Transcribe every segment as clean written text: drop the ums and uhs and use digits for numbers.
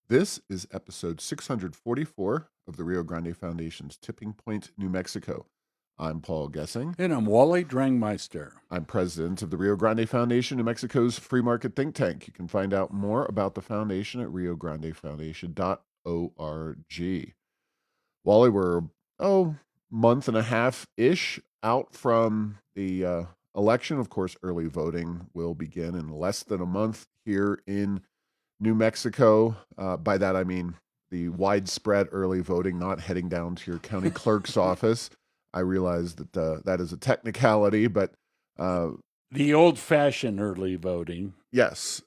This is episode 644 of the Rio Grande Foundation's Tipping Point, New Mexico. I'm Paul Gessing. And I'm Wally Drangmeister. I'm president of the Rio Grande Foundation, New Mexico's free market think tank. You can find out more about the foundation at riograndefoundation.org. Wally, we're, month and a half-ish out from the election. Of course, early voting will begin in less than a month here in New Mexico. By that, I mean the widespread early voting, not heading down to your county clerk's office. I realize that that is a technicality, but the old-fashioned early voting. Yes.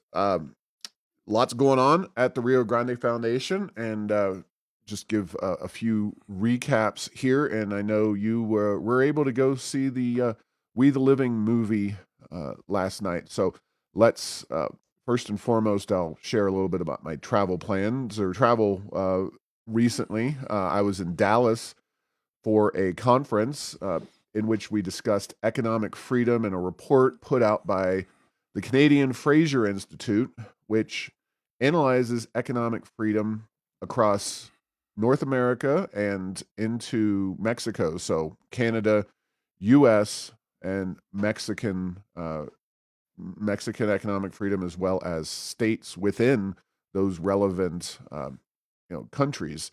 Lots going on at the Rio Grande Foundation, and just give a few recaps here. And I know you were able to go see the We the Living movie last night. So let's first and foremost, I'll share a little bit about my travel plans or travel recently. I was in Dallas for a conference in which we discussed economic freedom and a report put out by the Canadian Fraser Institute, which analyzes economic freedom across North America and into Mexico. So Canada, U.S., and Mexican economic freedom, as well as states within those relevant countries.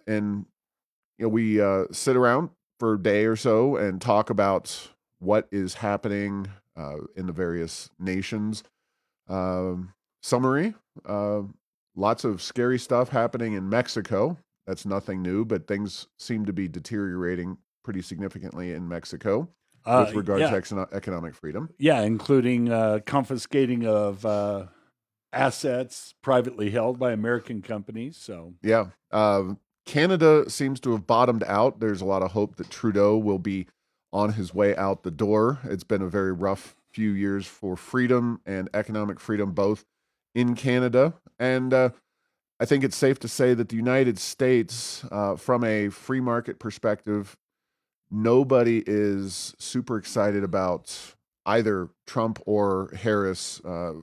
And we sit around for a day or so and talk about what is happening in the various nations. Summary, lots of scary stuff happening in Mexico. That's nothing new, but things seem to be deteriorating pretty significantly in Mexico with regard to economic freedom. Yeah, including confiscating of assets privately held by American companies. So yeah, Canada seems to have bottomed out. There's a lot of hope that Trudeau will be on his way out the door. It's been a very rough few years for freedom and economic freedom, both in Canada. And I think it's safe to say that the United States, from a free market perspective, nobody is super excited about either Trump or Harris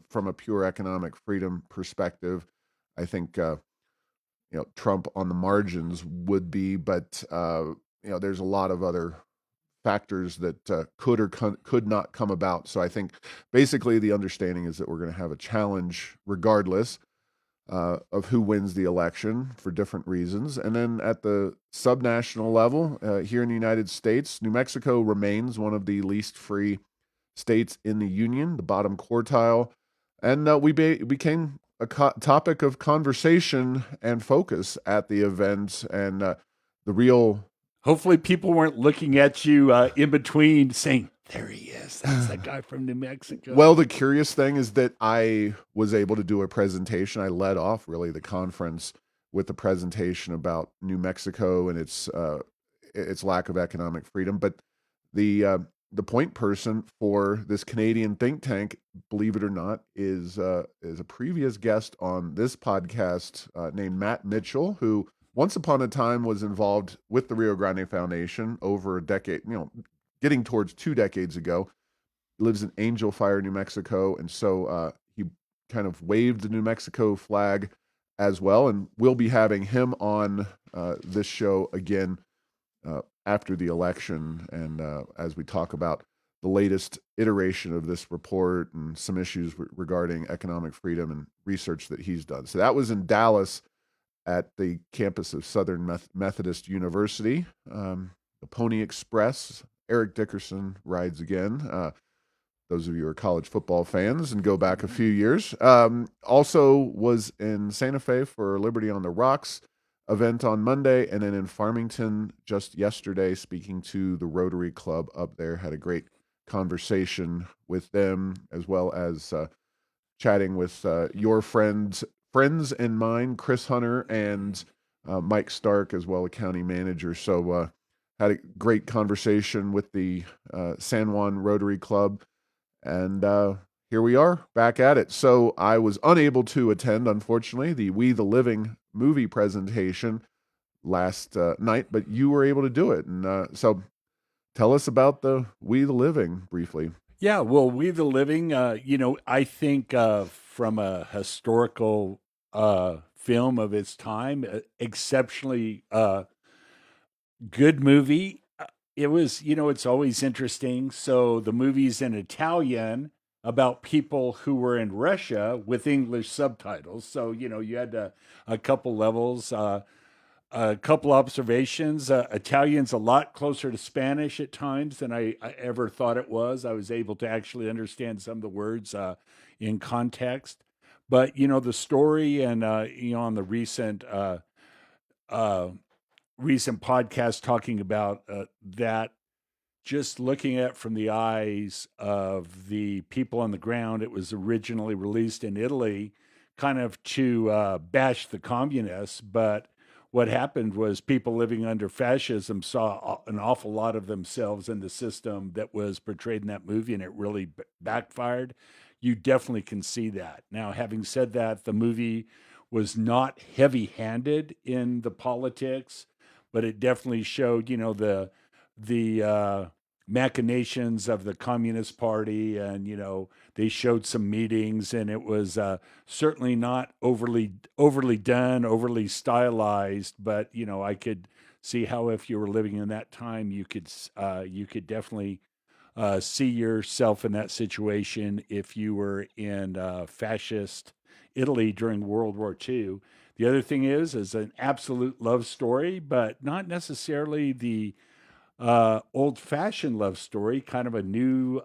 from a pure economic freedom perspective. I think Trump on the margins would be, but there's a lot of other factors that could or could not come about. So I think basically the understanding is that we're going to have a challenge regardless of who wins the election for different reasons. And then at the subnational level, here in the United States, New Mexico remains one of the least free states in the union, the bottom quartile. And we became a topic of conversation and focus at the event, and the real. Hopefully, people weren't looking at you in between saying, "There he is. That's that guy from New Mexico." Well, the curious thing is that I was able to do a presentation. I led off really the conference with the presentation about New Mexico and its lack of economic freedom. But the point person for this Canadian think tank, believe it or not, is a previous guest on this podcast named Matt Mitchell, who once upon a time was involved with the Rio Grande Foundation over a decade, getting towards 2 decades ago. He lives in Angel Fire, New Mexico, and so he kind of waved the New Mexico flag as well, and we'll be having him on this show again after the election, and as we talk about the latest iteration of this report and some issues regarding economic freedom and research that he's done. So that was in Dallas at the campus of Southern Methodist University. The Pony Express, Eric Dickerson rides again. Those of you who are college football fans and go back a few years. Also was in Santa Fe for Liberty on the Rocks event on Monday, and then in Farmington just yesterday, speaking to the Rotary Club up there. Had a great conversation with them, as well as chatting with your friends and mine, Chris Hunter and Mike Stark, as well, a county manager. So had a great conversation with the San Juan Rotary Club, and here we are back at it. So I was unable to attend, unfortunately, the We the Living movie presentation last night, but you were able to do it. And so tell us about the We the Living briefly. Yeah, well, We the Living, I think from a historical film of its time, exceptionally good movie. It was, it's always interesting. So the movie's in Italian about people who were in Russia with English subtitles. So, you had a couple levels. A couple observations. Italian's a lot closer to Spanish at times than I ever thought it was. I was able to actually understand some of the words in context. But, the story and, on the uh, recent podcast talking about that, just looking at it from the eyes of the people on the ground, it was originally released in Italy kind of to bash the communists. But what happened was people living under fascism saw an awful lot of themselves in the system that was portrayed in that movie, and it really backfired. You definitely can see that. Now, having said that, the movie was not heavy handed in the politics, but it definitely showed, the machinations of the Communist Party, and they showed some meetings, and it was certainly not overly done, overly stylized. But I could see how if you were living in that time, you could definitely see yourself in that situation if you were in fascist Italy during World War II. The other thing is an absolute love story, but not necessarily the old fashioned love story, kind of a new,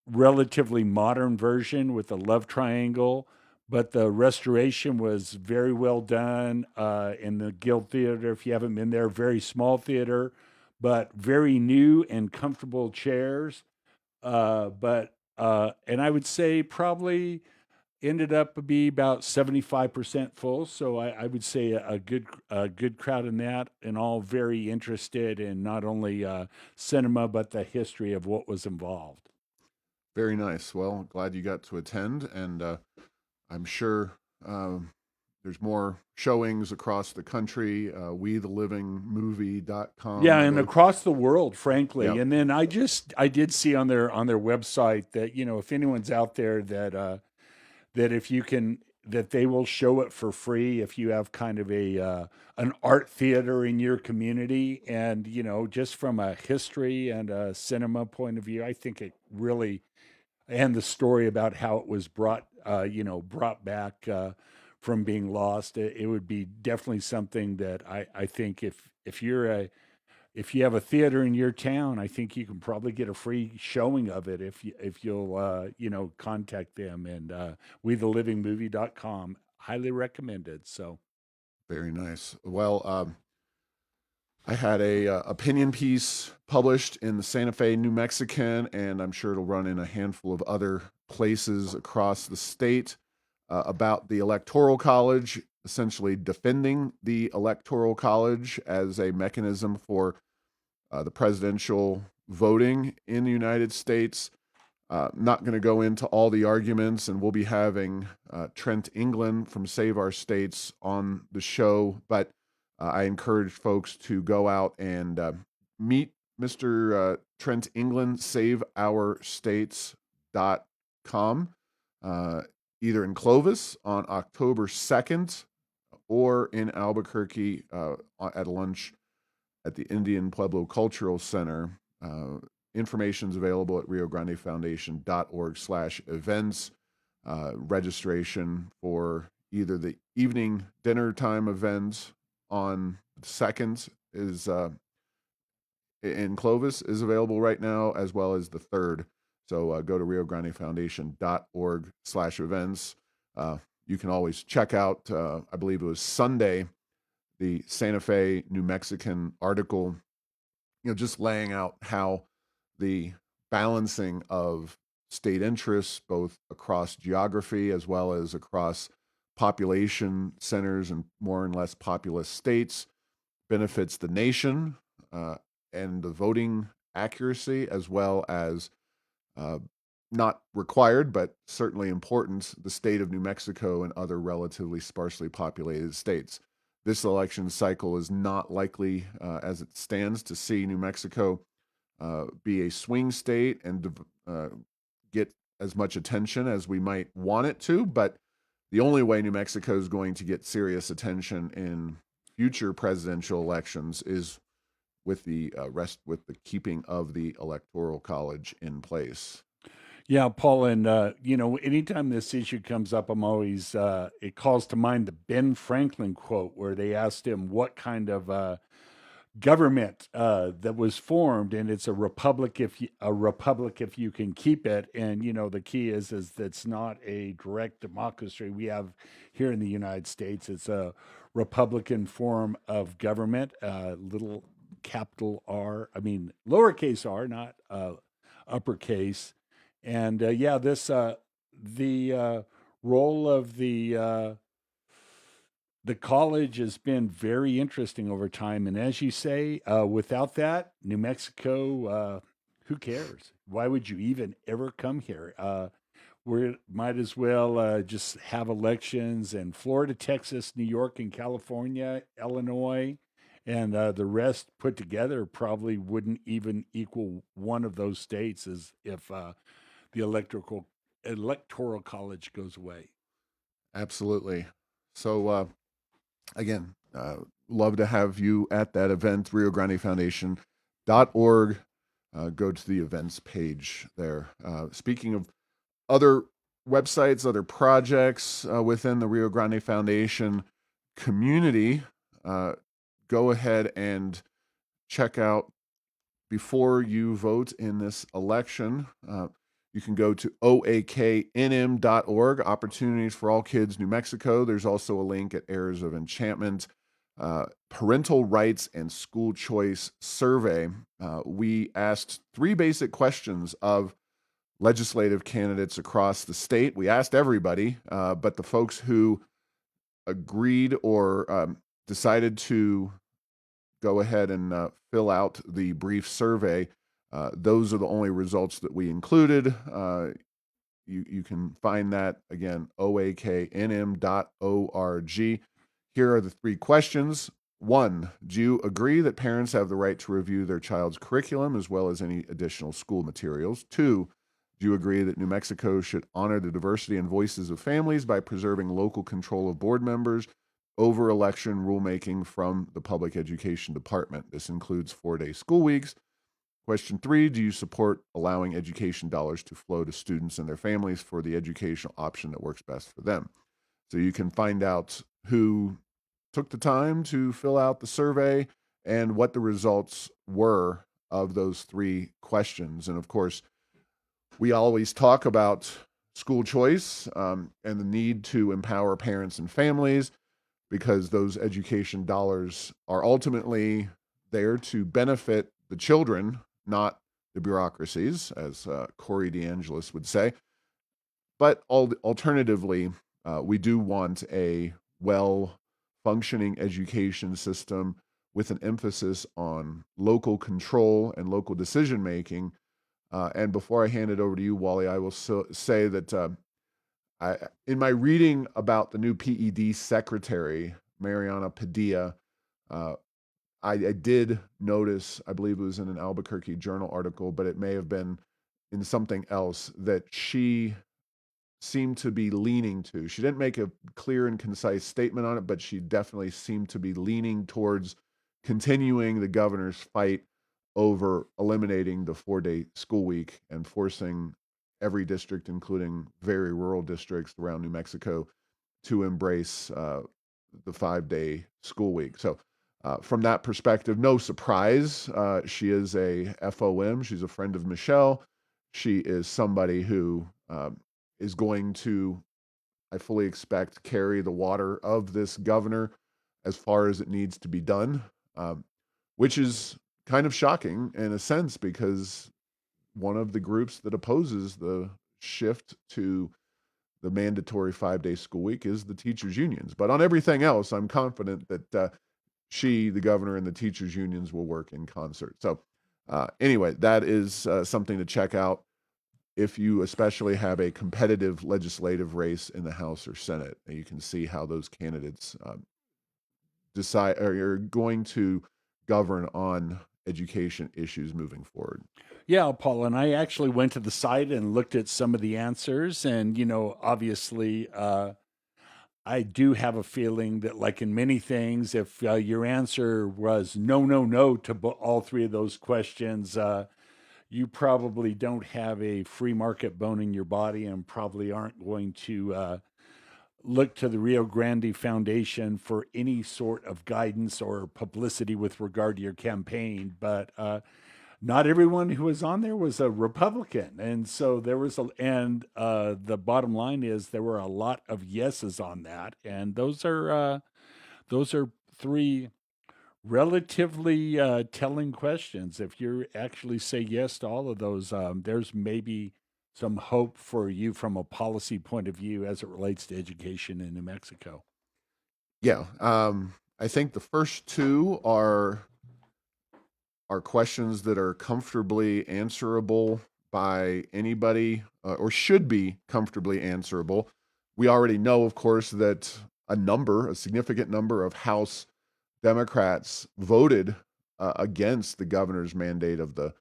relatively modern version with a love triangle. But the restoration was very well done in the Guild Theater. If you haven't been there, very small theater, but very new and comfortable chairs. And I would say probably ended up to be about 75% full. So I would say a good crowd in that, and all very interested in not only cinema but the history of what was involved. Very nice. Well, glad you got to attend, and I'm sure there's more showings across the country. Yeah, WeTheLivingMovie.com. and across the world, frankly. Yep. And then I did see on their website that if anyone's out there that if you can that they will show it for free if you have kind of a an art theater in your community. And just from a history and a cinema point of view, I think it really, and the story about how it was brought back from being lost, it would be definitely something that I think if you have a theater in your town, I think you can probably get a free showing of it if you'll contact them. And WeTheLivingMovie.com, highly recommended. So Very nice. Well, I had a opinion piece published in the Santa Fe New Mexican, and I'm sure it'll run in a handful of other places across the state about the Electoral College, essentially defending the Electoral College as a mechanism for the presidential voting in the United States. Not going to go into all the arguments, and we'll be having Trent England from Save Our States on the show, but I encourage folks to go out and meet Mr. Trent England, saveourstates.com, either in Clovis on October 2nd or in Albuquerque at lunch at the Indian Pueblo Cultural Center. Information's available at riograndefoundation.org/events. Registration for either the evening dinner time event on the 2nd is in Clovis is available right now, as well as the 3rd. So go to riograndefoundation.org/events. You can always check out, I believe it was Sunday, the Santa Fe New Mexican article, just laying out how the balancing of state interests, both across geography as well as across population centers and more and less populous states, benefits the nation uh, and the voting accuracy, as well as uh, not required, but certainly important, the state of New Mexico and other relatively sparsely populated states. This election cycle is not likely, as it stands, to see New Mexico be a swing state and get as much attention as we might want it to. But the only way New Mexico is going to get serious attention in future presidential elections is with the with the keeping of the Electoral College in place. Yeah, Paul, and anytime this issue comes up, I'm always it calls to mind the Ben Franklin quote where they asked him what kind of government that was formed, and it's a republic if you can keep it. And the key is that's not a direct democracy we have here in the United States. It's a republican form of government, little capital R, I mean lowercase r, not uppercase. And yeah, this the role of the college has been very interesting over time. And as you say, without that, New Mexico, who cares? Why would you even ever come here? We might as well just have elections in Florida, Texas, New York, and California, Illinois, and the rest put together probably wouldn't even equal one of those states as if the electoral college goes away. Absolutely. So again, love to have you at that event, Rio Grande Foundation.org. Go to the events page there. Speaking of other websites, other projects within the Rio Grande Foundation community, go ahead and check out before you vote in this election. You can go to oaknm.org, Opportunities for All Kids New Mexico. There's also a link at Heirs of Enchantment, Parental Rights and School Choice Survey. We asked 3 basic questions of legislative candidates across the state. We asked everybody, but the folks who agreed or decided to go ahead and fill out the brief survey, those are the only results that we included. You can find that again, oaknm.org. Here are the 3 questions. 1, do you agree that parents have the right to review their child's curriculum as well as any additional school materials? 2, do you agree that New Mexico should honor the diversity and voices of families by preserving local control of board members over election rulemaking from the Public Education Department? This includes 4-day school weeks. Question 3, do you support allowing education dollars to flow to students and their families for the educational option that works best for them? So you can find out who took the time to fill out the survey and what the results were of those 3 questions. And of course, we always talk about school choice and the need to empower parents and families, because those education dollars are ultimately there to benefit the children, not the bureaucracies, as Corey DeAngelis would say. But alternatively, we do want a well-functioning education system with an emphasis on local control and local decision-making. And before I hand it over to you, Wally, I will say that in my reading about the new PED secretary, Mariana Padilla, I did notice, I believe it was in an Albuquerque Journal article, but it may have been in something else, that she seemed to be leaning to. She didn't make a clear and concise statement on it, but she definitely seemed to be leaning towards continuing the governor's fight over eliminating the 4-day school week and forcing every district, including very rural districts around New Mexico, to embrace the 5-day school week. So from that perspective, no surprise. She is a FOM. She's a friend of Michelle. She is somebody who is going to, I fully expect, carry the water of this governor as far as it needs to be done, which is kind of shocking in a sense, because one of the groups that opposes the shift to the mandatory 5-day school week is the teachers' unions. But on everything else, I'm confident that the governor, and the teachers' unions will work in concert. So anyway, that is something to check out if you especially have a competitive legislative race in the House or Senate. And you can see how those candidates decide or are going to govern on education issues moving forward. Yeah, Paul, and I actually went to the site and looked at some of the answers, and obviously, I do have a feeling that, like in many things, if your answer was no, no, no to all three of those questions, you probably don't have a free market bone in your body and probably aren't going to look to the Rio Grande Foundation for any sort of guidance or publicity with regard to your campaign. But not everyone who was on there was a Republican, and so there was the bottom line is there were a lot of yeses on that, and those are three relatively telling questions. If you actually say yes to all of those, there's maybe some hope for you from a policy point of view as it relates to education in New Mexico. Yeah, I think the first two are questions that are comfortably answerable by anybody, or should be comfortably answerable. We already know, of course, that a significant number of House Democrats voted against the governor's mandate of the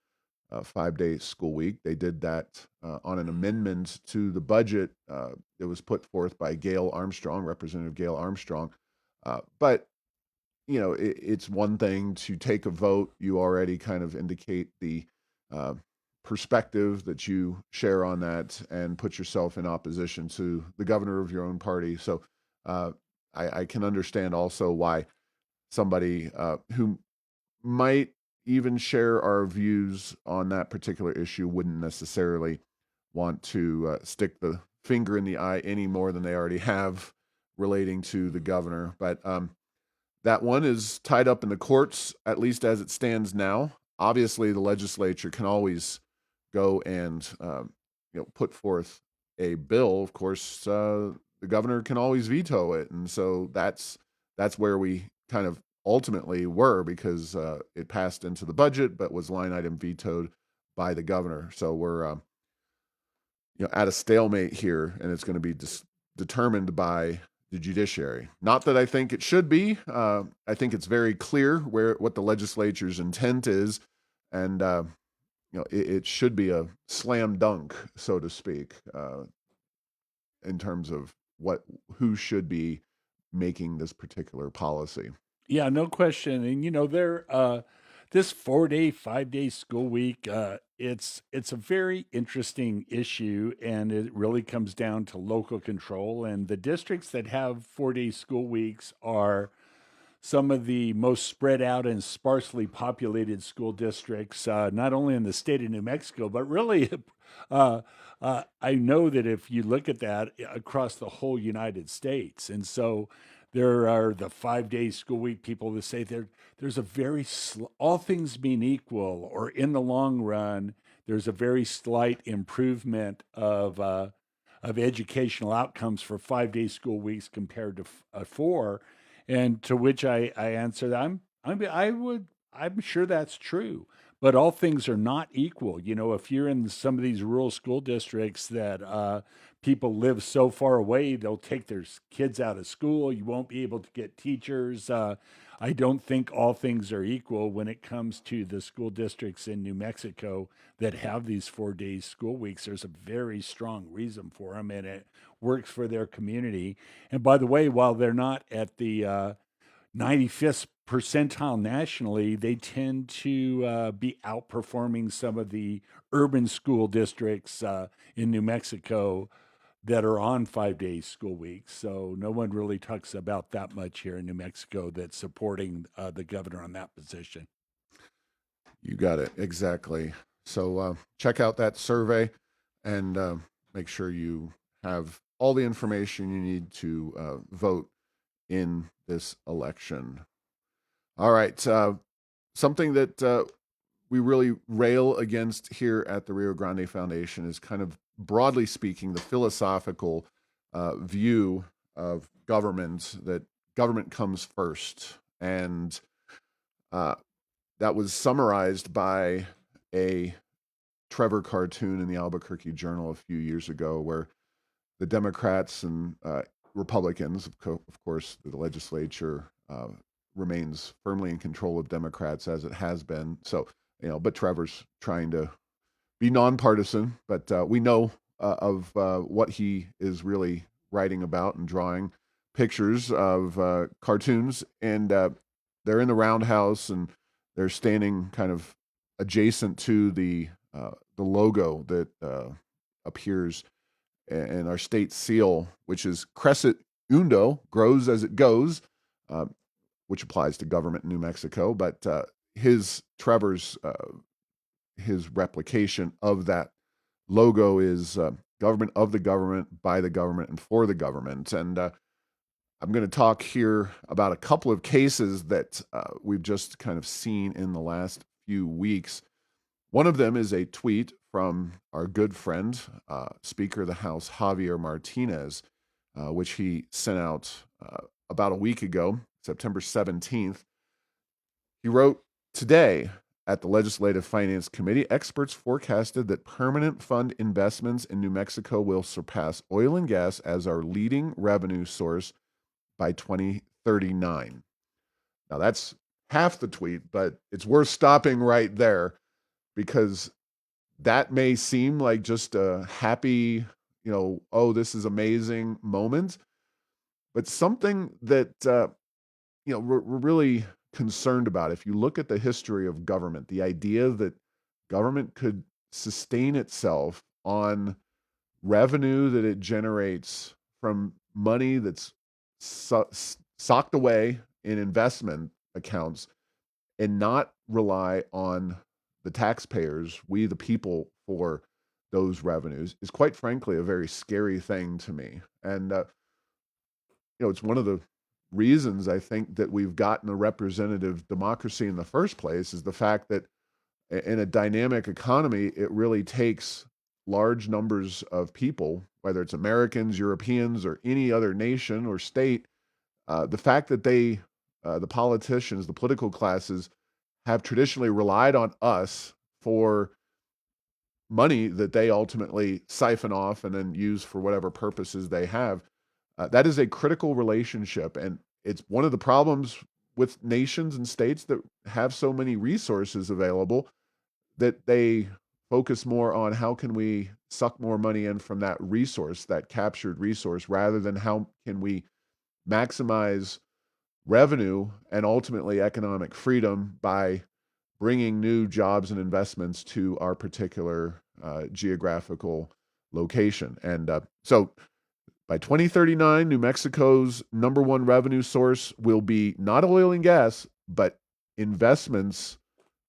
5-day school week. They did that on an amendment to the budget that was put forth by Representative Gail Armstrong. But it's one thing to take a vote. You already kind of indicate the uh, perspective that you share on that and put yourself in opposition to the governor of your own party. So uh, I can understand also why somebody who might even share our views on that particular issue wouldn't necessarily want to stick the finger in the eye any more than they already have relating to the governor. But that one is tied up in the courts, at least as it stands now. Obviously, the legislature can always go and put forth a bill. Of course, the governor can always veto it, and so that's where we kind of ultimately were, because it passed into the budget, but was line item vetoed by the governor. So we're at a stalemate here, and it's going to be determined by the judiciary. Not that I think it should be. I think it's very clear what the legislature's intent is, and it should be a slam dunk, so to speak, in terms of who should be making this particular policy. Yeah, no question. And this 4-day, 5-day school week, it's a very interesting issue, and it really comes down to local control. And the districts that have 4-day school weeks are some of the most spread out and sparsely populated school districts, not only in the state of New Mexico, but really, I know that if you look at that across the whole United States. And so there are the 5-day school week people that say there's a all things being equal, or in the long run, there's a very slight improvement of educational outcomes for 5-day school weeks compared to four. And to which I answered, I'm sure that's true, but all things are not equal. If you're in some of these rural school districts that people live so far away, they'll take their kids out of school. You won't be able to get teachers. I don't think all things are equal when it comes to the school districts in New Mexico that have these 4 day school weeks. There's a very strong reason for them, and it works for their community. And by the way, while they're not at the 95th percentile nationally, they tend to be outperforming some of the urban school districts in New Mexico that are on 5 day school weeks. So no one really talks about that much here in New Mexico that's supporting the governor on that position. You got it. Exactly. So check out that survey and make sure you have all the information you need to vote in this election. All right. Something that we really rail against here at the Rio Grande Foundation is, kind of broadly speaking, the philosophical view of government, that government comes first. And uh, that was summarized by a Trevor cartoon in the Albuquerque Journal a few years ago, where the Democrats and Republicans, of course, the legislature remains firmly in control of Democrats, as it has been. So, but Trevor's trying to be nonpartisan, but we know of what he is really writing about and drawing. pictures of cartoons, and they're in the roundhouse, and they're standing kind of adjacent to the logo that appears and our state seal, which is Crescit Undo, grows as it goes, uh, which applies to government in New Mexico. But Trevor's his replication of that logo is government of the government, by the government, and for the government. And I'm going to talk here about a couple of cases that we've just kind of seen in the last few weeks. One of them is a tweet from our good friend, Speaker of the House, Javier Martinez, which he sent out about a week ago, September 17th. He wrote, "Today, at the Legislative Finance Committee, experts forecasted that permanent fund investments in New Mexico will surpass oil and gas as our leading revenue source by 2039. Now, that's half the tweet, but it's worth stopping right there because that may seem like just a happy, oh, this is amazing moment, but something that, we're really concerned about. If you look at the history of government, the idea that government could sustain itself on revenue that it generates from money that's socked away in investment accounts and not rely on the taxpayers, we the people, for those revenues is quite frankly a very scary thing to me. And it's one of the reasons I think that we've gotten a representative democracy in the first place is the fact that in a dynamic economy, it really takes large numbers of people, whether it's Americans, Europeans, or any other nation or state, the fact that the politicians, the political classes, have traditionally relied on us for money that they ultimately siphon off and then use for whatever purposes they have. That is a critical relationship, and it's one of the problems with nations and states that have so many resources available that they focus more on how can we suck more money in from that resource, that captured resource, rather than how can we maximize revenue and ultimately economic freedom by bringing new jobs and investments to our particular geographical location. And so by 2039, New Mexico's number one revenue source will be not oil and gas, but investments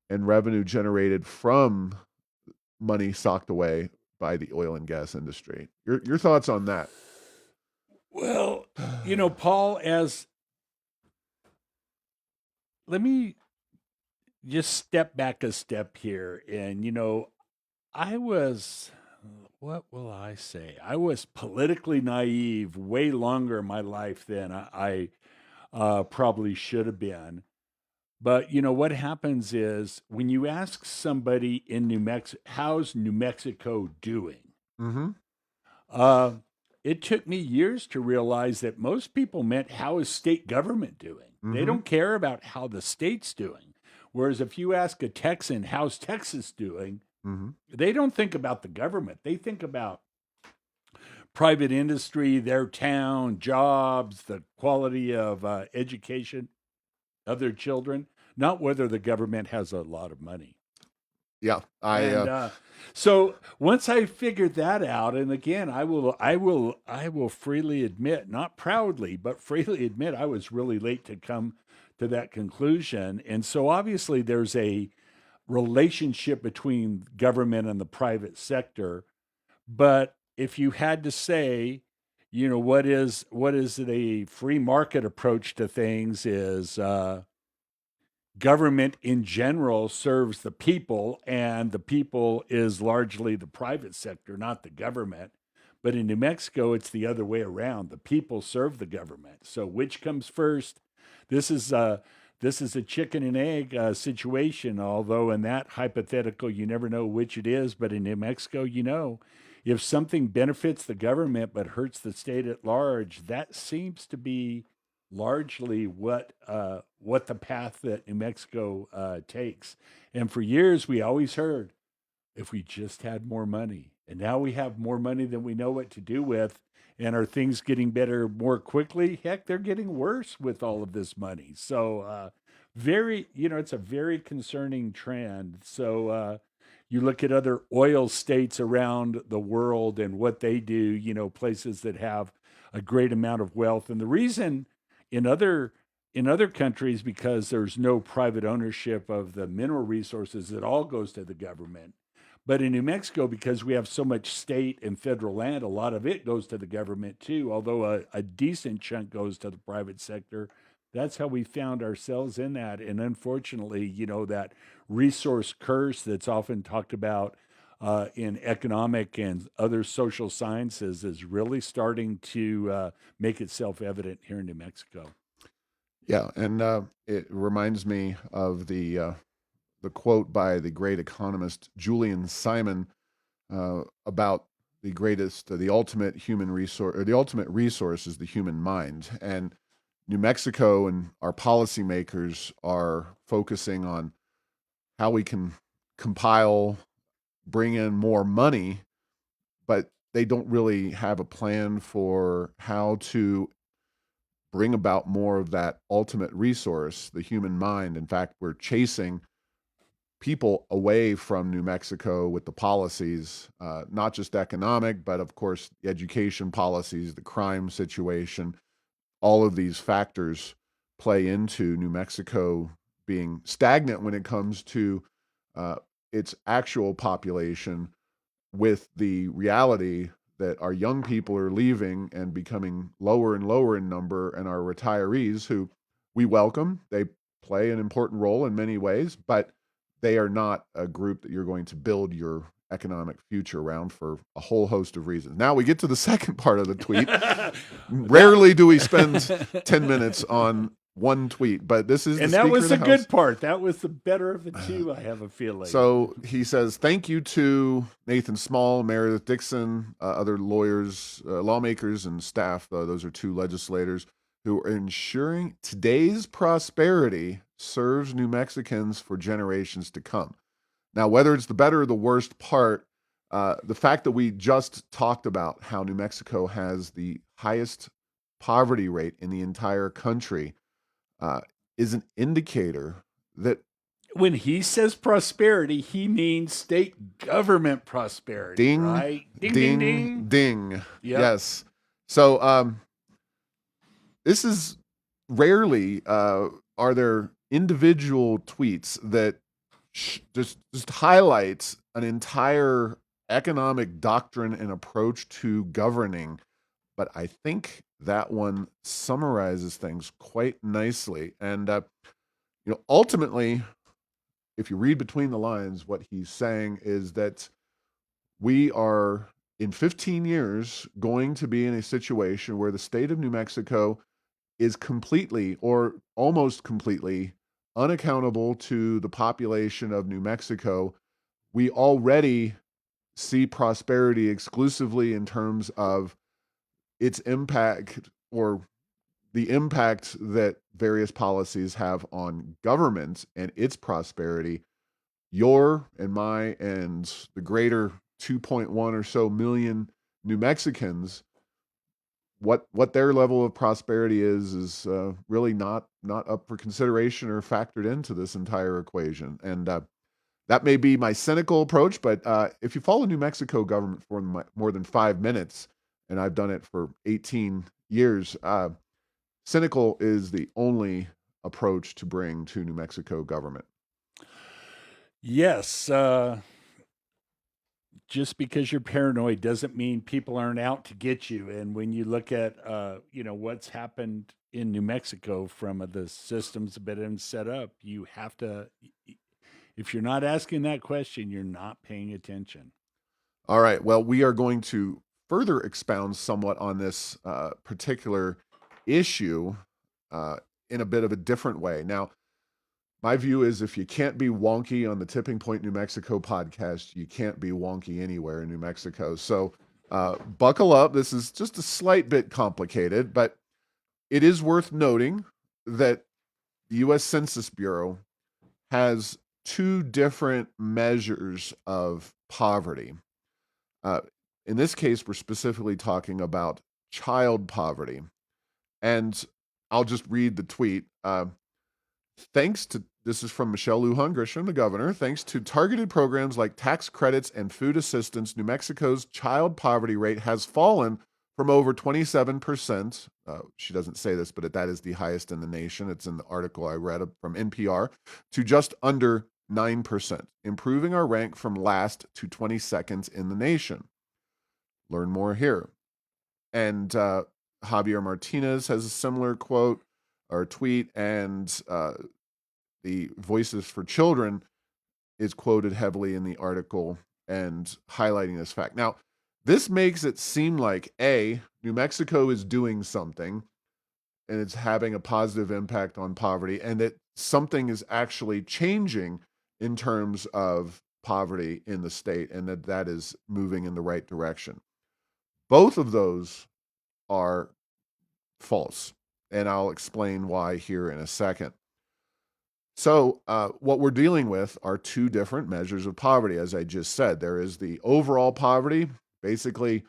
and revenue generated from money socked away by the oil and gas industry. Your thoughts on that? Well, Paul, let me just step back a step here. And, what will I say? I was politically naive way longer in my life than I probably should have been. But what happens is when you ask somebody in New Mexico, how's New Mexico doing? Mm-hmm. Uh, it took me years to realize that most people meant, how is state government doing? They Mm-hmm. don't care about how the state's doing. Whereas if you ask a Texan, how's Texas doing? Mm-hmm. They don't think about the government. They think about private industry, their town, jobs, the quality of education of their children, not whether the government has a lot of money. Yeah, And so once I figured that out, and again, I will freely admit, not proudly, but freely admit, I was really late to come to that conclusion. And so obviously, there's a relationship between government and the private sector. But if you had to say, what is a free market approach to things is. Government in general serves the people, and the people is largely the private sector, not the government. But in New Mexico, it's the other way around. The people serve the government. So which comes first? This is a chicken and egg situation. Although in that hypothetical, you never know which it is. But in New Mexico, if something benefits the government but hurts the state at large, that seems to be largely what the path that New Mexico takes. And for years, we always heard, if we just had more money. And now we have more money than we know what to do with. And are things getting better more quickly? Heck, they're getting worse with all of this money. So, it's a very concerning trend. So, you look at other oil states around the world and what they do, places that have a great amount of wealth. And the reason in other countries, because there's no private ownership of the mineral resources, it all goes to the government. But in New Mexico, because we have so much state and federal land, a lot of it goes to the government too, although a decent chunk goes to the private sector. That's how we found ourselves in that. And unfortunately, that resource curse that's often talked about in economic and other social sciences is really starting to make itself evident here in New Mexico. Yeah, and it reminds me of the quote by the great economist Julian Simon about the ultimate human resource, or the ultimate resource is the human mind. And New Mexico and our policymakers are focusing on how we can compile, bring in more money, but they don't really have a plan for how to bring about more of that ultimate resource, the human mind. In fact, we're chasing people away from New Mexico with the policies, not just economic, but of course, the education policies, the crime situation. All of these factors play into New Mexico being stagnant when it comes to uh, its actual population, with the reality that our young people are leaving and becoming lower and lower in number, and our retirees, who we welcome. They play an important role in many ways, but they are not a group that you're going to build your economic future around for a whole host of reasons. Now we get to the second part of the tweet. Rarely do we spend 10 minutes on one tweet, but this is the And that Speaker was of the the good House. part. That was the better of the two, I have a feeling. So he says, thank you to Nathan Small, Meredith Dixon, other lawyers, lawmakers, and staff. Those are two legislators who are ensuring today's prosperity serves New Mexicans for generations to come. Now, whether it's the better or the worst part, the fact that we just talked about how New Mexico has the highest poverty rate in the entire country uh, is an indicator that When he says prosperity, he means state government prosperity, ding, right? Ding, ding, ding, ding. ding. Yep. Yes. So this is rarely are there individual tweets that just highlights an entire economic doctrine and approach to governing. But I think that one summarizes things quite nicely. And ultimately, if you read between the lines, what he's saying is that we are, in 15 years, going to be in a situation where the state of New Mexico is completely, or almost completely, unaccountable to the population of New Mexico. We already see prosperity exclusively in terms of its impact, or the impact that various policies have on government and its prosperity. Your and my and the greater 2.1 or so million New Mexicans, what their level of prosperity is really not up for consideration or factored into this entire equation. And that may be my cynical approach, but if you follow New Mexico government for more than 5 minutes, and I've done it for 18 years, cynical is the only approach to bring to New Mexico government. Yes. Just because you're paranoid doesn't mean people aren't out to get you. And when you look at, what's happened in New Mexico from the systems that have been set up, you have to, if you're not asking that question, you're not paying attention. All right. Well, we are going to further expound somewhat on this particular issue in a bit of a different way. Now, my view is, if you can't be wonky on the Tipping Point New Mexico podcast, you can't be wonky anywhere in New Mexico. So buckle up. This is just a slight bit complicated, but it is worth noting that the U.S. Census Bureau has two different measures of poverty. Uh, in this case, we're specifically talking about child poverty. And I'll just read the tweet. This is from Michelle Lujan Grisham, the governor. Thanks to targeted programs like tax credits and food assistance, New Mexico's child poverty rate has fallen from over 27%. She doesn't say this, but that is the highest in the nation. It's in the article I read from NPR, to just under 9%, improving our rank from last to 22nd in the nation. Learn more here. And Javier Martinez has a similar quote or tweet, and the Voices for Children is quoted heavily in the article and highlighting this fact. Now, this makes it seem like, A, New Mexico is doing something and it's having a positive impact on poverty, and that something is actually changing in terms of poverty in the state, and that is moving in the right direction. Both of those are false, and I'll explain why here in a second. So what we're dealing with are two different measures of poverty, as I just said. There is the overall poverty, basically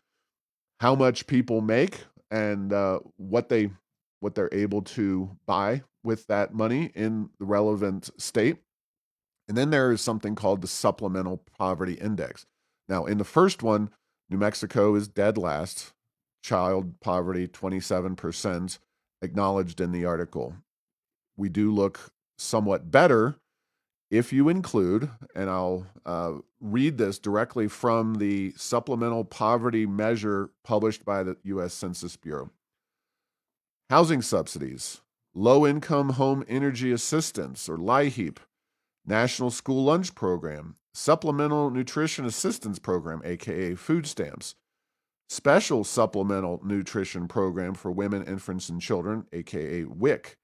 how much people make and what they're able to buy with that money in the relevant state. And then there is something called the Supplemental Poverty Index. Now, in the first one, New Mexico is dead last. Child poverty, 27%, acknowledged in the article. We do look somewhat better if you include, and I'll read this directly from the Supplemental Poverty Measure published by the U.S. Census Bureau. Housing subsidies, low-income home energy assistance, or LIHEAP, National School Lunch Program, Supplemental Nutrition Assistance Program, aka food stamps, Special Supplemental Nutrition Program for Women, Infants, and Children, aka WIC,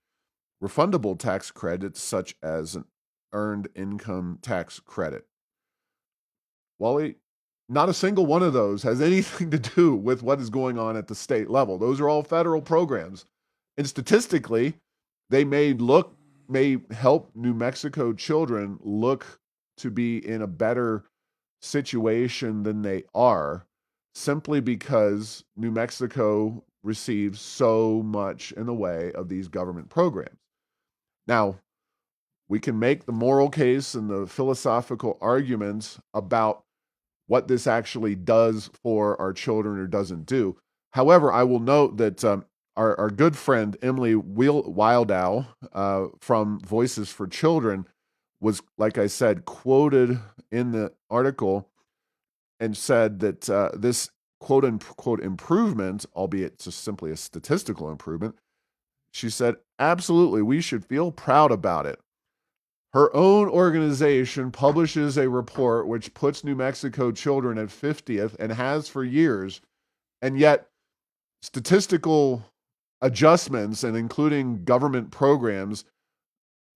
refundable tax credits such as an earned income tax credit. Wally, not a single one of those has anything to do with what is going on at the state level. Those are all federal programs. And statistically, they may help New Mexico children look to be in a better situation than they are, simply because New Mexico receives so much in the way of these government programs. Now, we can make the moral case and the philosophical arguments about what this actually does for our children or doesn't do. However, I will note that our good friend Emily Wildow from Voices for Children was, like I said, quoted in the article and said that this quote-unquote improvement, albeit just simply a statistical improvement, she said, absolutely, we should feel proud about it. Her own organization publishes a report which puts New Mexico children at 50th and has for years, and yet statistical adjustments and including government programs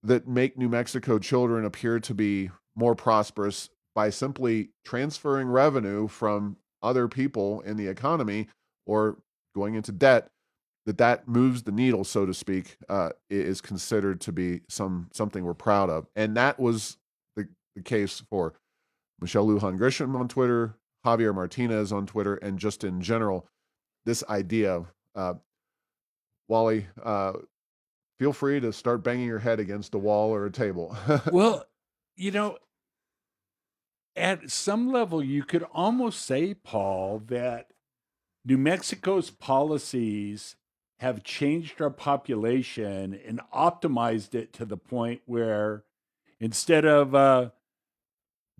that make New Mexico children appear to be more prosperous by simply transferring revenue from other people in the economy or going into debt, that moves the needle, so to speak, is considered to be something we're proud of. And that was the case for Michelle Lujan Grisham on Twitter, Javier Martinez on Twitter, and just in general, this idea. Wally, feel free to start banging your head against a wall or a table. Well, at some level, you could almost say, Paul, that New Mexico's policies have changed our population and optimized it to the point where instead of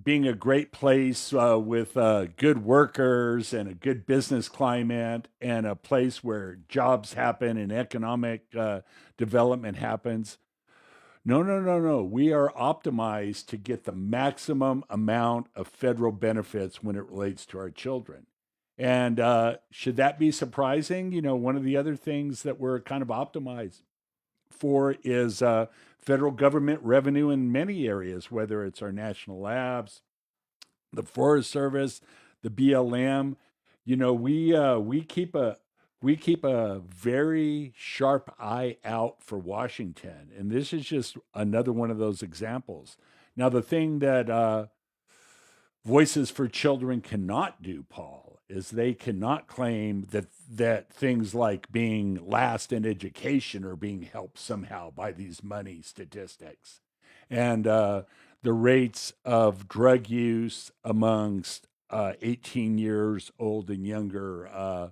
being a great place with good workers and a good business climate and a place where jobs happen and economic development happens, no. We are optimized to get the maximum amount of federal benefits when it relates to our children. And should that be surprising? One of the other things that we're kind of optimized for is federal government revenue in many areas, whether it's our national labs, the Forest Service, the BLM. We keep a very sharp eye out for Washington, and this is just another one of those examples. Now, the thing that Voices for Children cannot do, Paul, is they cannot claim that things like being last in education are being helped somehow by these money statistics, and the rates of drug use amongst 18 years old and younger,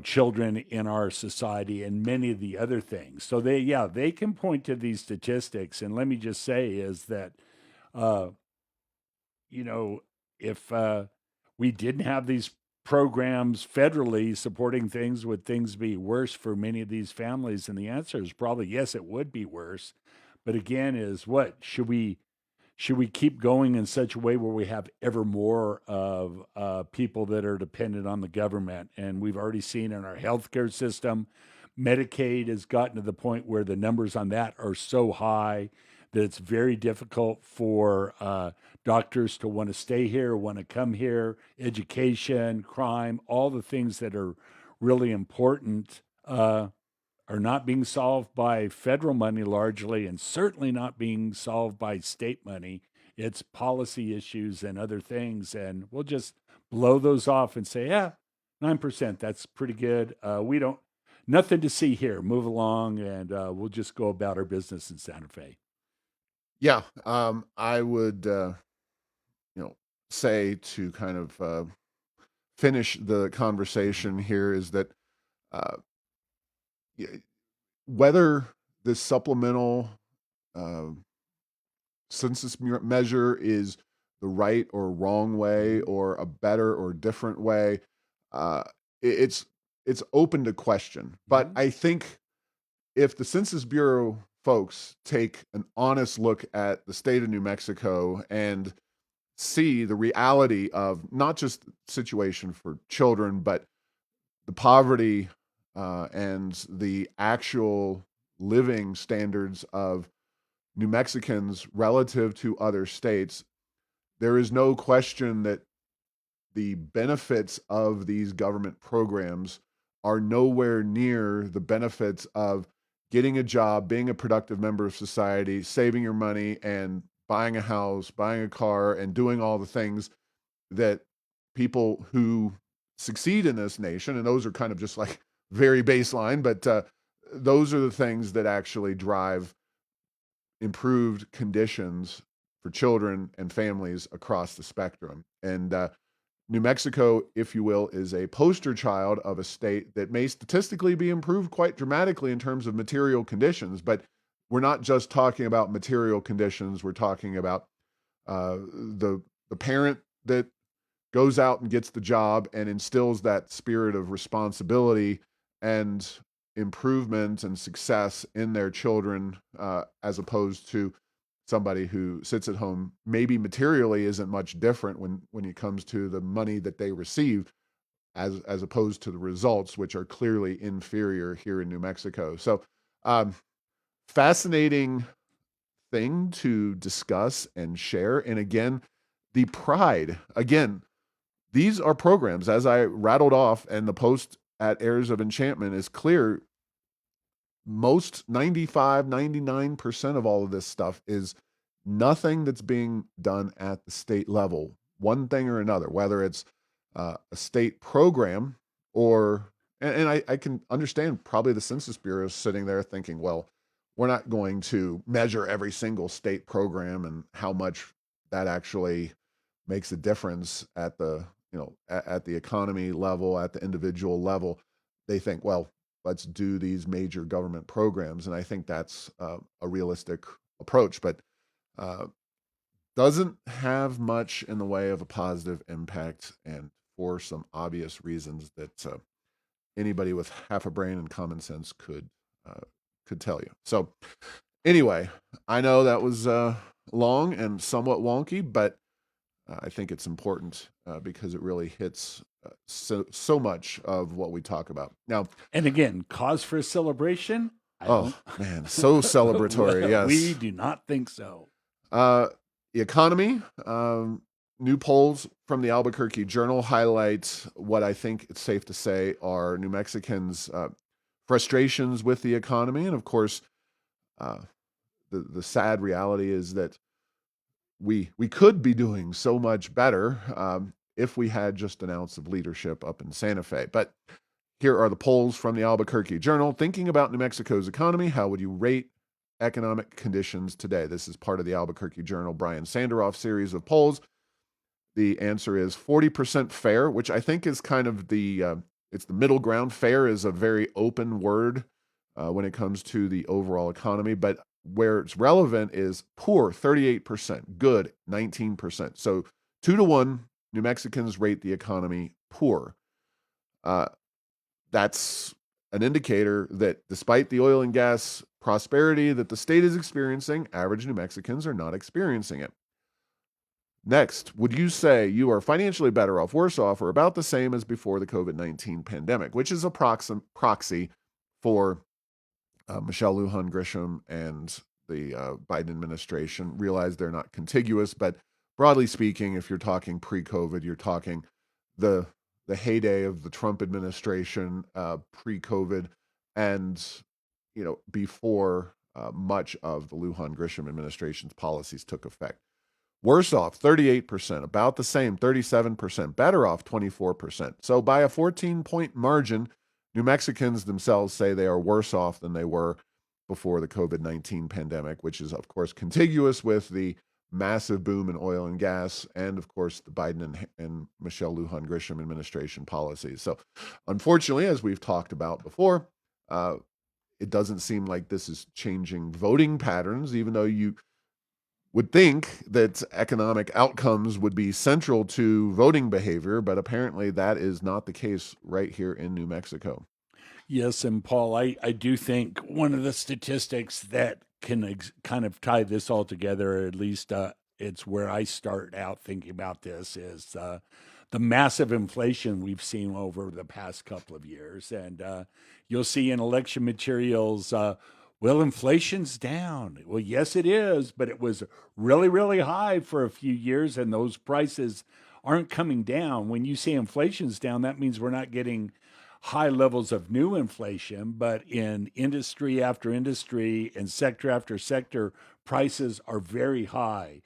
children in our society, and many of the other things. So they can point to these statistics, and let me just say is that, uh, you know, if we didn't have these programs federally supporting things, would things be worse for many of these families? And the answer is probably yes, it would be worse. But again, is what should we keep going in such a way where we have ever more of people that are dependent on the government? And we've already seen in our healthcare system, Medicaid has gotten to the point where the numbers on that are so high that it's very difficult for doctors to want to stay here, want to come here. Education, crime, all the things that are really important are not being solved by federal money largely, and certainly not being solved by state money. It's policy issues and other things. And we'll just blow those off and say, yeah, 9%, that's pretty good. We don't, nothing to see here. Move along, and we'll just go about our business in Santa Fe. Yeah, I would, say to kind of finish the conversation here is that uh, y- whether this supplemental uh, census measure is the right or wrong way Mhm. or a better or different way, uh, it's open to question. But Mhm. I think if the Census Bureau folks take an honest look at the state of New Mexico and see the reality of not just the situation for children, but the poverty and the actual living standards of New Mexicans relative to other states, there is no question that the benefits of these government programs are nowhere near the benefits of getting a job, being a productive member of society, saving your money, and buying a house, buying a car, and doing all the things that people who succeed in this nation, and those are kind of just like very baseline, but those are the things that actually drive improved conditions for children and families across the spectrum. And New Mexico, if you will, is a poster child of a state that may statistically be improved quite dramatically in terms of material conditions. But we're not just talking about material conditions. We're talking about the parent that goes out and gets the job and instills that spirit of responsibility and improvement and success in their children, as opposed to somebody who sits at home, maybe materially isn't much different when it comes to the money that they receive, as opposed to the results, which are clearly inferior here in New Mexico. So, um, fascinating thing to discuss and share. And again, the pride. Again, these are programs, as I rattled off, and the post at Heirs of Enchantment is clear. Most 95, 99% of all of this stuff is nothing that's being done at the state level, one thing or another, whether it's a state program or, and I can understand probably the Census Bureau is sitting there thinking, well, we're not going to measure every single state program and how much that actually makes a difference at the at the economy level, at the individual level. They think, well, let's do these major government programs, and I think that's a realistic approach, but uh, doesn't have much in the way of a positive impact, and for some obvious reasons that anybody with half a brain and common sense uh, could tell you. So anyway, I know that was long and somewhat wonky, but I think it's important because it really hits so much of what we talk about. Now, And again, cause for a celebration? I oh don't. man, so celebratory. We Yes. do not think so. Uh, the economy. New polls from the Albuquerque Journal highlight what I think it's safe to say are New Mexicans' frustrations with the economy, and of course, uh, the sad reality is that we could be doing so much better. if we had just an ounce of leadership up in Santa Fe. But here are the polls from the Albuquerque Journal. Thinking about New Mexico's economy, how would you rate economic conditions today? This is part of the Albuquerque Journal Brian Sanderoff series of polls. The answer is 40% fair, which I think is kind of it's the middle ground. Fair is a very open word when it comes to the overall economy, but where it's relevant is poor, 38%, good, 19%. So 2-1, New Mexicans rate the economy poor. That's an indicator that despite the oil and gas prosperity that the state is experiencing, average New Mexicans are not experiencing it. Next, would you say you are financially better off, worse off, or about the same as before the COVID-19 pandemic, which is a proxy for Michelle Lujan Grisham and the Biden administration? Realize they're not contiguous, but broadly speaking, if you're talking pre-COVID, you're talking the heyday of the Trump administration pre-COVID, and before much of the Lujan Grisham administration's policies took effect. Worse off, 38%, about the same, 37%, better off, 24%. So by a 14-point margin, New Mexicans themselves say they are worse off than they were before the COVID-19 pandemic, which is, of course, contiguous with the massive boom in oil and gas and, of course, the Biden and Michelle Lujan Grisham administration policies. So unfortunately, as we've talked about before, it doesn't seem like this is changing voting patterns, even though you would think that economic outcomes would be central to voting behavior, but apparently that is not the case right here in New Mexico. Yes, and Paul, I do think one of the statistics that can kind of tie this all together, or at least it's where I start out thinking about this, is the massive inflation we've seen over the past couple of years. And you'll see in election materials, well, inflation's down. Well, yes, it is, but it was really, really high for a few years, and those prices aren't coming down. When you say inflation's down, that means we're not getting high levels of new inflation, but in industry after industry and sector after sector, prices are very high.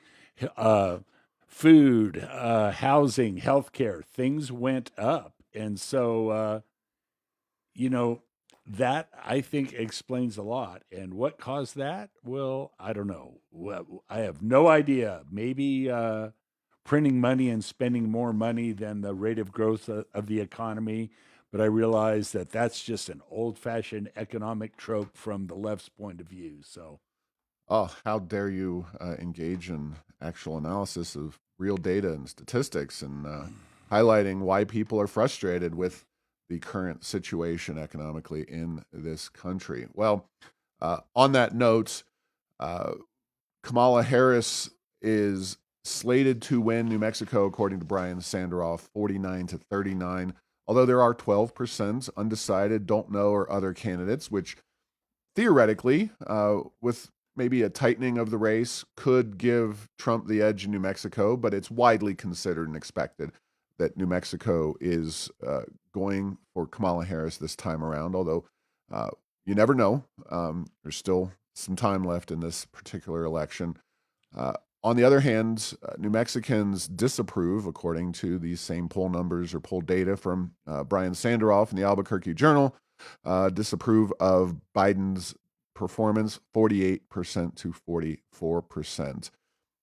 Food, housing, healthcare, things went up. And so, that I think explains a lot. And what caused that? Well, I don't know. Well, I have no idea. Maybe printing money and spending more money than the rate of growth of the economy. But I realize that that's just an old-fashioned economic trope from the left's point of view. So, oh, how dare you engage in actual analysis of real data and statistics and highlighting why people are frustrated with the current situation economically in this country. Well, on that note, Kamala Harris is slated to win New Mexico, according to Brian Sanderoff, 49-39. Although there are 12% undecided, don't know, or other candidates, which theoretically, with maybe a tightening of the race, could give Trump the edge in New Mexico, but it's widely considered and expected that New Mexico is going for Kamala Harris this time around, although you never know. There's still some time left in this particular election. On the other hand, New Mexicans disapprove, according to these same poll numbers or poll data from Brian Sanderoff in the Albuquerque Journal, disapprove of Biden's performance, 48% to 44%.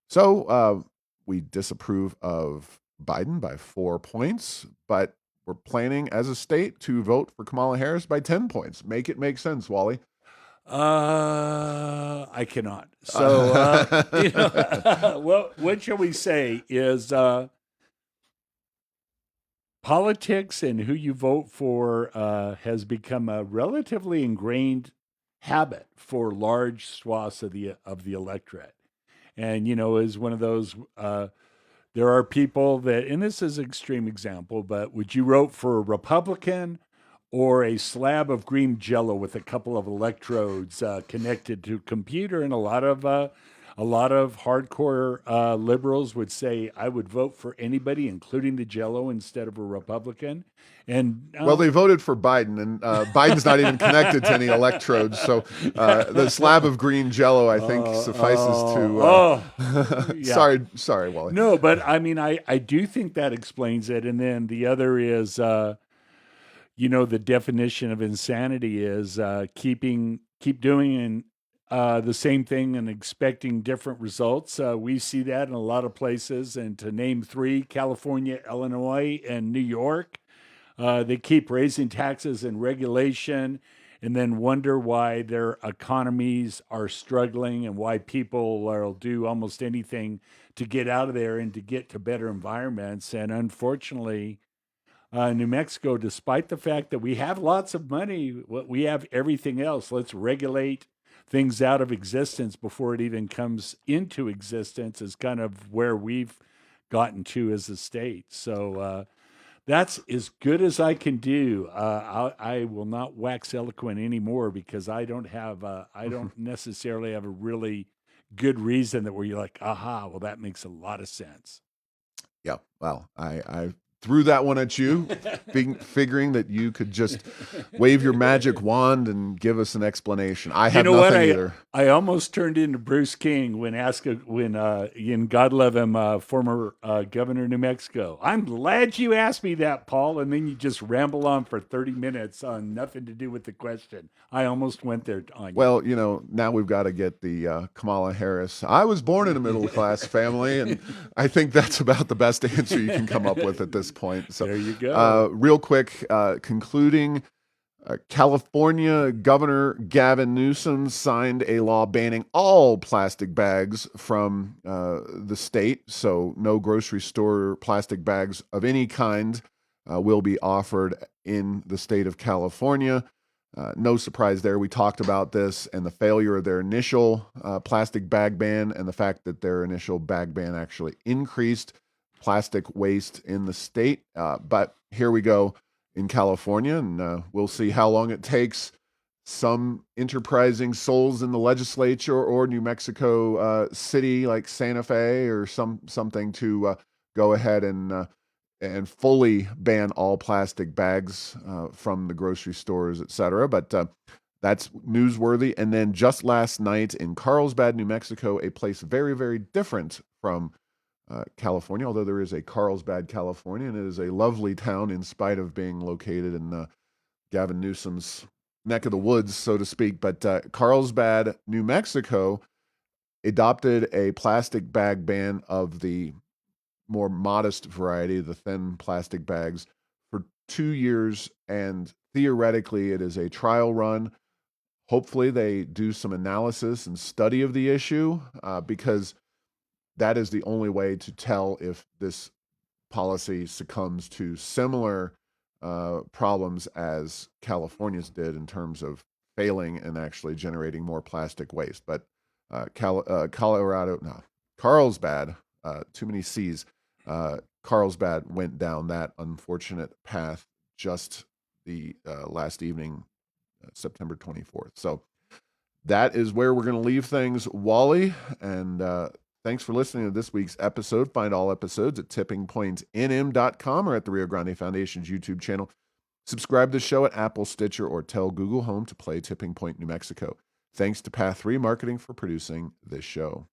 So we disapprove of Biden by 4 points, but we're planning as a state to vote for Kamala Harris by 10 points. Make it make sense, Wally. I cannot. So, well, what shall we say is politics and who you vote for has become a relatively ingrained habit for large swaths of the electorate, and is one of those. There are people that, and this is an extreme example, but would you vote for a Republican or a slab of green jello with a couple of electrodes connected to a computer? And a lot a lot of hardcore liberals would say, I would vote for anybody, including the Jello, instead of a Republican. And Well, they voted for Biden, and Biden's not even connected to any electrodes. So the slab of green Jello, I think, suffices to. Yeah. Sorry, Wally. No, but I mean, I do think that explains it. And then the other is, the definition of insanity is keep doing the same thing and expecting different results. We see that in a lot of places. And to name three: California, Illinois, and New York. They keep raising taxes and regulation and then wonder why their economies are struggling and why people will do almost anything to get out of there and to get to better environments. And unfortunately, New Mexico, despite the fact that we have lots of money, we have everything else. Let's regulate things out of existence before it even comes into existence, is kind of where we've gotten to as a state. So, that's as good as I can do. I will not wax eloquent anymore because I don't necessarily have a really good reason that where you're like, aha, well, that makes a lot of sense. Yeah, well, I threw that one at you, figuring that you could just wave your magic wand and give us an explanation. I have nothing either. I almost turned into Bruce King when in God love him, former governor of New Mexico. I'm glad you asked me that, Paul, and then you just ramble on for 30 minutes on nothing to do with the question. I almost went there on you. Well, now we've got to get the Kamala Harris. I was born in a middle-class family, and I think that's about the best answer you can come up with at this point. So there you go. Real quick, concluding, California Governor Gavin Newsom signed a law banning all plastic bags from the state. So no grocery store plastic bags of any kind will be offered in the state of California. No surprise there. We talked about this and the failure of their initial plastic bag ban and the fact that their initial bag ban actually increased plastic waste in the state. But here we go in California, and we'll see how long it takes some enterprising souls in the legislature or New Mexico City like Santa Fe or something to go ahead and fully ban all plastic bags from the grocery stores, et cetera. But that's newsworthy. And then just last night in Carlsbad, New Mexico, a place very, very different from California, although there is a Carlsbad, California, and it is a lovely town in spite of being located in Gavin Newsom's neck of the woods, so to speak. But Carlsbad, New Mexico, adopted a plastic bag ban of the more modest variety, the thin plastic bags, for 2 years. And theoretically, it is a trial run. Hopefully, they do some analysis and study of the issue because that is the only way to tell if this policy succumbs to similar problems as California's did in terms of failing and actually generating more plastic waste. But Carlsbad, too many C's, Carlsbad went down that unfortunate path just the last evening, September 24th. So that is where we're going to leave things, Wally, and thanks for listening to this week's episode. Find all episodes at tippingpointnm.com or at the Rio Grande Foundation's YouTube channel. Subscribe to the show at Apple, Stitcher, or tell Google Home to play Tipping Point New Mexico. Thanks to Path 3 Marketing for producing this show.